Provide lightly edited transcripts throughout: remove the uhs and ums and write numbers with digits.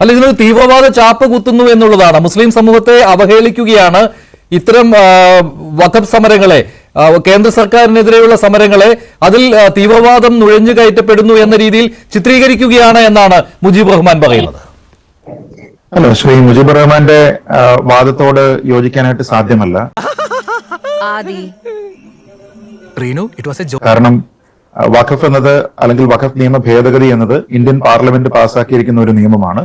അല്ല, ഇതിനൊരു തീവ്രവാദ ചാപ്പ് കുത്തുന്നു എന്നുള്ളതാണ്. മുസ്ലിം സമൂഹത്തെ അവഹേളിക്കുകയാണ്. ഇത്തരം വഖഫ് സമരങ്ങളെ, കേന്ദ്ര സർക്കാരിനെതിരെയുള്ള സമരങ്ങളെ അതിൽ തീവ്രവാദം നുഴഞ്ഞു കയറ്റപ്പെടുന്നു എന്ന രീതിയിൽ ചിത്രീകരിക്കുകയാണ് എന്നാണ് മുജീബ് റഹ്മാൻ പറയുന്നത്. അല്ല, ശ്രീ മുജീബ് റഹ്മാന്റെ വാദത്തോട് യോജിക്കാനായിട്ട് സാധ്യമല്ല. കാരണം വഖഫ് എന്നത് അല്ലെങ്കിൽ വഖഫ് നിയമ ഭേദഗതി എന്നത് ഇന്ത്യൻ പാർലമെന്റ് പാസാക്കിയിരിക്കുന്ന ഒരു നിയമമാണ്.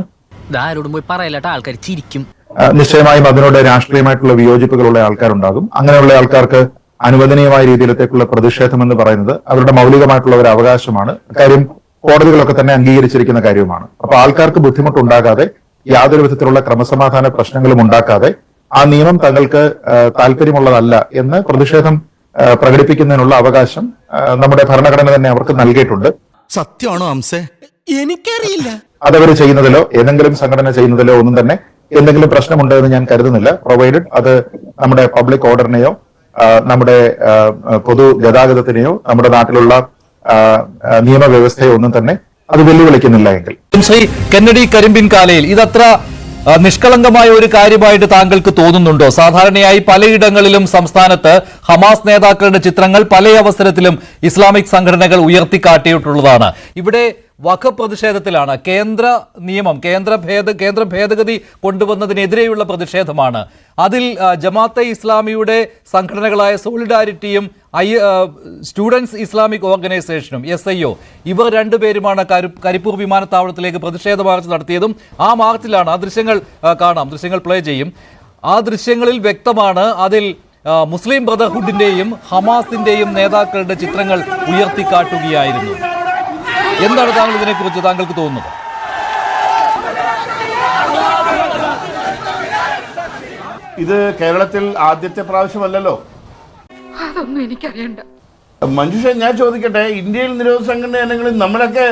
നിശ്ചയമായും അതിനോട് രാഷ്ട്രീയമായിട്ടുള്ള വിയോജിപ്പുകളുള്ള ആൾക്കാരുണ്ടാകും. അങ്ങനെയുള്ള ആൾക്കാർക്ക് അനുവദനീയമായ രീതിയിലത്തേക്കുള്ള പ്രതിഷേധം എന്ന് പറയുന്നത് അവരുടെ മൗലികമായിട്ടുള്ള ഒരു അവകാശമാണ്. കാര്യം കോടതികളൊക്കെ തന്നെ അംഗീകരിച്ചിരിക്കുന്ന കാര്യവുമാണ്. അപ്പൊ ആൾക്കാർക്ക് ബുദ്ധിമുട്ടുണ്ടാകാതെ, യാതൊരു വിധത്തിലുള്ള ക്രമസമാധാന പ്രശ്നങ്ങളും ഉണ്ടാക്കാതെ ആ നിയമം തങ്ങൾക്ക് താല്പര്യമുള്ളതല്ല എന്ന് പ്രതിഷേധം പ്രകടിപ്പിക്കുന്നതിനുള്ള അവകാശം നമ്മുടെ ഭരണഘടന തന്നെ അവർക്ക് നൽകിയിട്ടുണ്ട്. സത്യമാണോ അംസേ? എനിക്കറിയില്ല. അതവർ ചെയ്യുന്നതിലോ ഏതെങ്കിലും സംഘടന ചെയ്യുന്നതിലോ ഒന്നും തന്നെ എന്തെങ്കിലും പ്രശ്നമുണ്ട് എന്ന് ഞാൻ കരുതുന്നില്ല. പ്രൊവൈഡഡ് അത് നമ്മുടെ പബ്ലിക് ഓർഡറിനെയോ നമ്മുടെ പൊതു ഗതാഗതത്തിനെയോ നമ്മുടെ നാട്ടിലുള്ള നിയമവ്യവസ്ഥയോ ഒന്നും തന്നെ അത് വെല്ലുവിളിക്കുന്നില്ല എങ്കിൽ. ശ്രീ കെന്നഡി കരിമ്പിൻകാലയിൽ ഇതത്ര നിഷ്കളങ്കമായ ഒരു കാര്യമായിട്ട് താങ്കൾക്ക് തോന്നുന്നുണ്ടോ? സാധാരണയായി പലയിടങ്ങളിലും സംസ്ഥാനത്ത് ഹമാസ് നേതാക്കളുടെ ചിത്രങ്ങൾ പല അവസരത്തിലും ഇസ്ലാമിക് സംഘടനകൾ ഉയർത്തിക്കാട്ടിയിട്ടുള്ളതാണ്. ഇവിടെ വഖഫ് പ്രതിഷേധത്തിലാണ്. കേന്ദ്ര നിയമം, കേന്ദ്ര ഭേദഗതി കൊണ്ടുവന്നതിനെതിരെയുള്ള പ്രതിഷേധമാണ്. അതിൽ ജമാഅത്തെ ഇസ്ലാമിയുടെ സംഘടനകളായ സോളിഡാരിറ്റിയും സ്റ്റുഡൻസ് ഇസ്ലാമിക് ഓർഗനൈസേഷനും SIO ഇവർ രണ്ടുപേരുമാണ് കരിപ്പൂർ വിമാനത്താവളത്തിലേക്ക് പ്രതിഷേധ മാർച്ച് നടത്തിയതും. ആ മാർച്ചിലാണ്, ആ ദൃശ്യങ്ങൾ കാണാം, ദൃശ്യങ്ങൾ പ്ലേ ചെയ്യും. ആ ദൃശ്യങ്ങളിൽ വ്യക്തമാണ് അതിൽ മുസ്ലിം ബ്രദർഹുഡിന്റെയും ഹമാസിന്റെയും നേതാക്കളുടെ ചിത്രങ്ങൾ ഉയർത്തിക്കാട്ടുകയായിരുന്നു. എന്താണ് താങ്കൾ ഇതിനെക്കുറിച്ച് താങ്കൾക്ക് തോന്നുന്നത്? ഇത് കേരളത്തിൽ ആദ്യത്തെ പ്രാവശ്യമല്ലല്ലോ. അതൊന്നും എനിക്കറിയണ്ട. മഞ്ജുഷ, ഞാൻ ചോദിക്കട്ടെ, ഇന്ത്യയിൽ നിരോധ സംഘടനകളിൽ നമ്മളൊക്കെ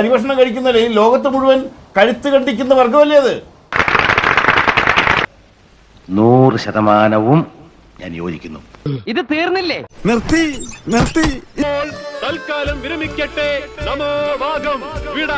അരിഭക്ഷണം കഴിക്കുന്നതല്ലേ ഈ ലോകത്ത് മുഴുവൻ കഴുത്ത് കണ്ടിക്കുന്ന വർഗമല്ലേ അത്? 100% ഞാൻ യോജിക്കുന്നു. ഇത് തീർന്നില്ലേ? നിർത്തി തൽക്കാലം വിരമിക്കട്ടെ. നമോ വാഗം വിട.